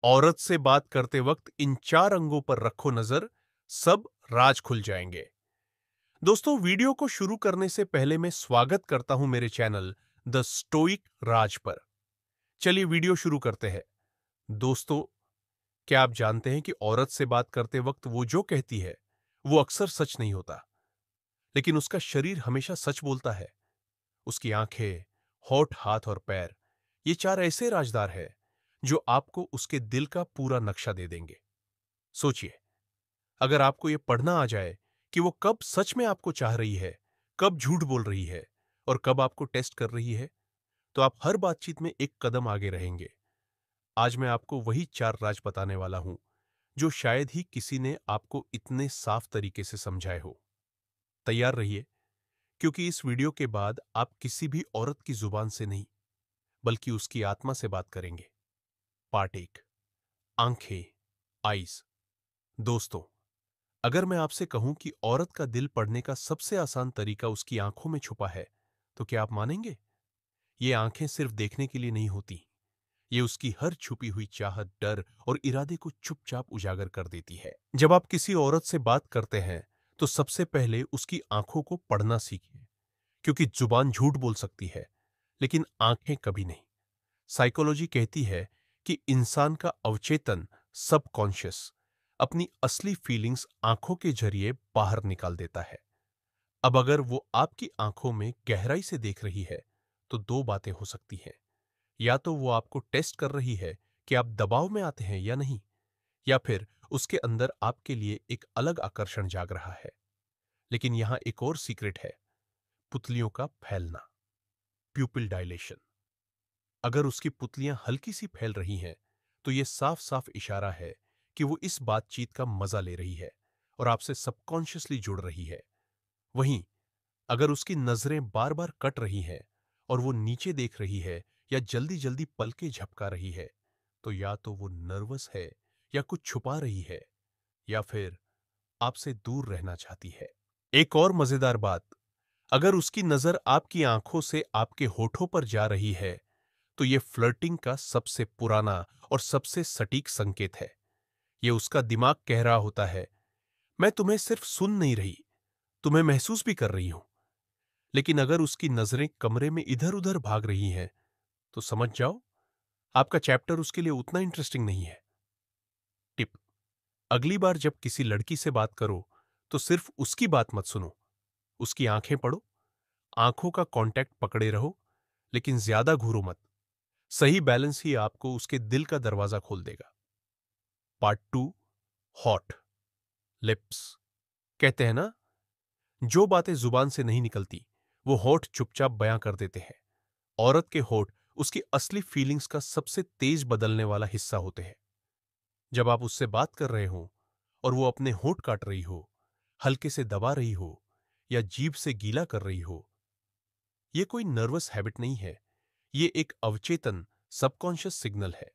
औरत से बात करते वक्त इन 4 अंगों पर रखो नजर, सब राज खुल जाएंगे। दोस्तों, वीडियो को शुरू करने से पहले मैं स्वागत करता हूं मेरे चैनल द स्टोइक राज पर। चलिए वीडियो शुरू करते हैं। दोस्तों, क्या आप जानते हैं कि औरत से बात करते वक्त वो जो कहती है वो अक्सर सच नहीं होता, लेकिन उसका शरीर हमेशा सच बोलता है। उसकी आंखें, होठ, हाथ और पैर, ये 4 ऐसे राजदार हैं जो आपको उसके दिल का पूरा नक्शा दे देंगे। सोचिए, अगर आपको यह पढ़ना आ जाए कि वो कब सच में आपको चाह रही है, कब झूठ बोल रही है और कब आपको टेस्ट कर रही है, तो आप हर बातचीत में एक कदम आगे रहेंगे। आज मैं आपको वही 4 राज बताने वाला हूं जो शायद ही किसी ने आपको इतने साफ तरीके से समझाए हो। तैयार रहिए, क्योंकि इस वीडियो के बाद आप किसी भी औरत की जुबान से नहीं, बल्कि उसकी आत्मा से बात करेंगे। पार्ट 1, आंखें, आईज। दोस्तों, अगर मैं आपसे कहूं कि औरत का दिल पढ़ने का सबसे आसान तरीका उसकी आंखों में छुपा है, तो क्या आप मानेंगे? ये आंखें सिर्फ देखने के लिए नहीं होती, ये उसकी हर छुपी हुई चाहत, डर और इरादे को चुपचाप उजागर कर देती है। जब आप किसी औरत से बात करते हैं, तो सबसे पहले उसकी आंखों को पढ़ना सीखिए, क्योंकि जुबान झूठ बोल सकती है, लेकिन आंखें कभी नहीं। साइकोलॉजी कहती है कि इंसान का अवचेतन, सबकॉन्शियस, अपनी असली फीलिंग्स आंखों के जरिए बाहर निकाल देता है। अब अगर वो आपकी आंखों में गहराई से देख रही है, तो 2 बातें हो सकती हैं। या तो वो आपको टेस्ट कर रही है कि आप दबाव में आते हैं या नहीं, या फिर उसके अंदर आपके लिए एक अलग आकर्षण जाग रहा है। लेकिन यहां एक और सीक्रेट है, पुतलियों का फैलना, प्यूपिल डायलेशन। अगर उसकी पुतलियां हल्की सी फैल रही हैं, तो यह साफ साफ इशारा है कि वो इस बातचीत का मजा ले रही है और आपसे सबकॉन्शियसली जुड़ रही है। वहीं अगर उसकी नजरें बार बार कट रही हैं और वो नीचे देख रही है या जल्दी जल्दी पलकें झपका रही है, तो या तो वो नर्वस है या कुछ छुपा रही है, या फिर आपसे दूर रहना चाहती है। एक और मजेदार बात, अगर उसकी नजर आपकी आंखों से आपके होठों पर जा रही है, तो यह फ्लर्टिंग का सबसे पुराना और सबसे सटीक संकेत है। यह उसका दिमाग कह रहा होता है, मैं तुम्हें सिर्फ सुन नहीं रही, तुम्हें महसूस भी कर रही हूं। लेकिन अगर उसकी नजरें कमरे में इधर उधर भाग रही हैं, तो समझ जाओ, आपका चैप्टर उसके लिए उतना इंटरेस्टिंग नहीं है। टिप: अगली बार जब किसी लड़की से बात करो, तो सिर्फ उसकी बात मत सुनो, उसकी आंखें पढ़ो। आंखों का कांटेक्ट पकड़े रहो, लेकिन ज्यादा घूरो मत। सही बैलेंस ही आपको उसके दिल का दरवाजा खोल देगा। Part 2, hot lips. कहते हैं ना, जो बातें जुबान से नहीं निकलती, वो होठ चुपचाप बयां कर देते हैं। औरत के होठ उसकी असली फीलिंग्स का सबसे तेज बदलने वाला हिस्सा होते हैं। जब आप उससे बात कर रहे हो और वो अपने होठ काट रही हो, हल्के से दबा रही हो या जीभ से गीला कर रही हो, ये कोई नर्वस हैबिट नहीं है, ये एक अवचेतन, सबकॉन्शियस सिग्नल है।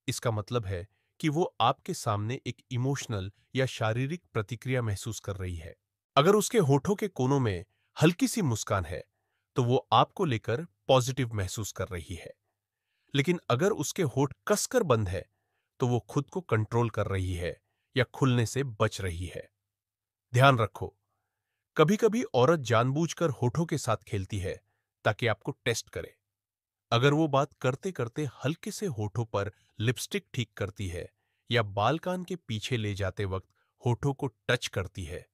इसका मतलब है कि वो आपके सामने एक इमोशनल या शारीरिक प्रतिक्रिया महसूस कर रही है। अगर उसके होठों के कोनों में हल्की सी मुस्कान है, तो वो आपको लेकर पॉजिटिव महसूस कर रही है। लेकिन अगर उसके होठ कसकर बंद है, तो वो खुद को कंट्रोल कर रही है या खुलने से बच रही है। ध्यान रखो, कभी कभी औरत जानबूझकर होठों के साथ खेलती है ताकि आपको टेस्ट करे। अगर वो बात करते करते हल्के से होठों पर लिपस्टिक ठीक करती है या बाल कान के पीछे ले जाते वक्त होठों को टच करती है,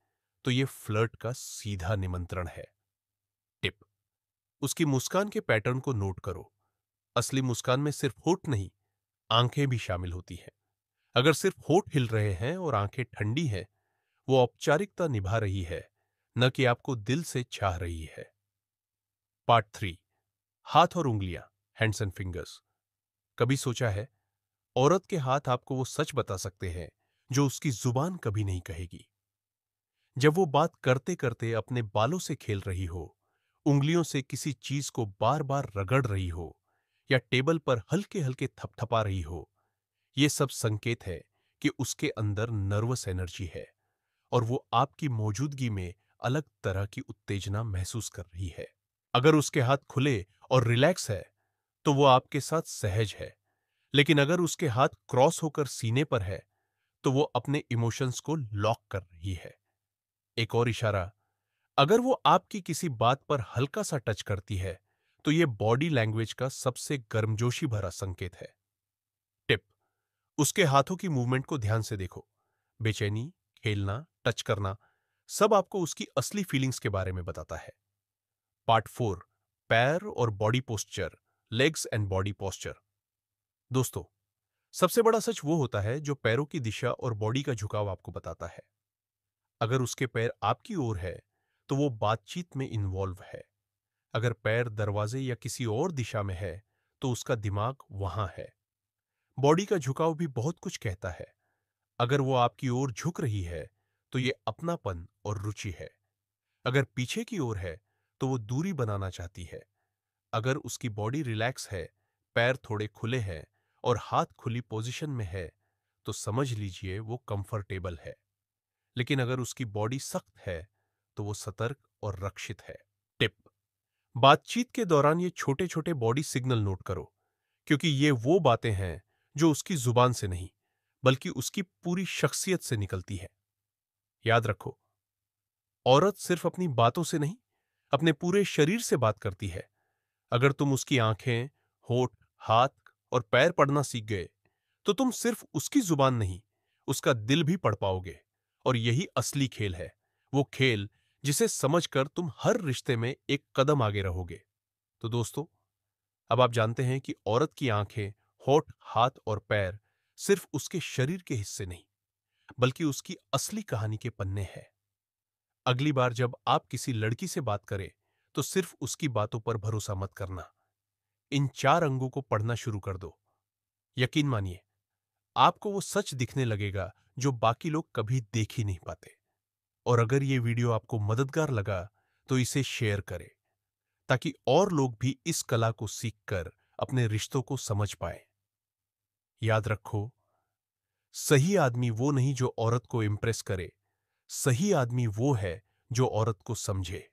तो ये फ्लर्ट का सीधा निमंत्रण है। टिप: उसकी मुस्कान के पैटर्न को नोट करो। असली मुस्कान में सिर्फ होठ नहीं, आंखें भी शामिल होती हैं। अगर सिर्फ होठ हिल रहे हैं और आंखें ठंडी हैं, वो औपचारिकता निभा रही है, न कि आपको दिल से चाह रही है। पार्ट 3, हाथ और उंगलियां, हैंड्स एंड फिंगर्स। कभी सोचा है, औरत के हाथ आपको वो सच बता सकते हैं जो उसकी जुबान कभी नहीं कहेगी। जब वो बात करते करते अपने बालों से खेल रही हो, उंगलियों से किसी चीज को बार बार रगड़ रही हो या टेबल पर हल्के हल्के थपथपा रही हो, ये सब संकेत है कि उसके अंदर नर्वस एनर्जी है और वो आपकी मौजूदगी में अलग तरह की उत्तेजना महसूस कर रही है। अगर उसके हाथ खुले और रिलैक्स है, तो वो आपके साथ सहज है। लेकिन अगर उसके हाथ क्रॉस होकर सीने पर है तो वो अपने इमोशंस को लॉक कर रही है। एक और इशारा, अगर वो आपकी किसी बात पर हल्का सा टच करती है तो ये बॉडी लैंग्वेज का सबसे गर्मजोशी भरा संकेत है। टिप, उसके हाथों की मूवमेंट को ध्यान से देखो। बेचैनी, खेलना, टच करना, सब आपको उसकी असली फीलिंग्स के बारे में बताता है। पार्ट 4, पैर और body posture, legs and body posture. दोस्तों, सबसे बड़ा सच वो होता है जो पैरों की दिशा और बॉडी का झुकाव आपको बताता है। अगर उसके पैर आपकी ओर है तो वो बातचीत में इन्वॉल्व है। अगर पैर दरवाजे या किसी और दिशा में है तो उसका दिमाग वहां है। बॉडी का झुकाव भी बहुत कुछ कहता है। अगर वो आपकी ओर झुक रही है तो ये अपनापन और रुचि है। अगर पीछे की ओर है तो वो दूरी बनाना चाहती है। अगर उसकी बॉडी रिलैक्स है, पैर थोड़े खुले हैं और हाथ खुली पोजीशन में है तो समझ लीजिए वो कंफर्टेबल है। लेकिन अगर उसकी बॉडी सख्त है तो वो सतर्क और रक्षित है। टिप, बातचीत के दौरान ये छोटे छोटे बॉडी सिग्नल नोट करो, क्योंकि ये वो बातें हैं जो उसकी जुबान से नहीं बल्कि उसकी पूरी शख्सियत से निकलती है। याद रखो, औरत सिर्फ अपनी बातों से नहीं, अपने पूरे शरीर से बात करती है। अगर तुम उसकी आंखें, होठ, हाथ और पैर पढ़ना सीख गए तो तुम सिर्फ उसकी जुबान नहीं, उसका दिल भी पढ़ पाओगे। और यही असली खेल है, वो खेल जिसे समझकर तुम हर रिश्ते में एक कदम आगे रहोगे। तो दोस्तों, अब आप जानते हैं कि औरत की आंखें, होठ, हाथ और पैर सिर्फ उसके शरीर के हिस्से नहीं बल्कि उसकी असली कहानी के पन्ने हैं। अगली बार जब आप किसी लड़की से बात करें तो सिर्फ उसकी बातों पर भरोसा मत करना। इन 4 अंगों को पढ़ना शुरू कर दो। यकीन मानिए, आपको वो सच दिखने लगेगा जो बाकी लोग कभी देख ही नहीं पाते। और अगर ये वीडियो आपको मददगार लगा तो इसे शेयर करें ताकि और लोग भी इस कला को सीखकर अपने रिश्तों को समझ पाए। याद रखो, सही आदमी वो नहीं जो औरत को इम्प्रेस करे, सही आदमी वो है जो औरत को समझे।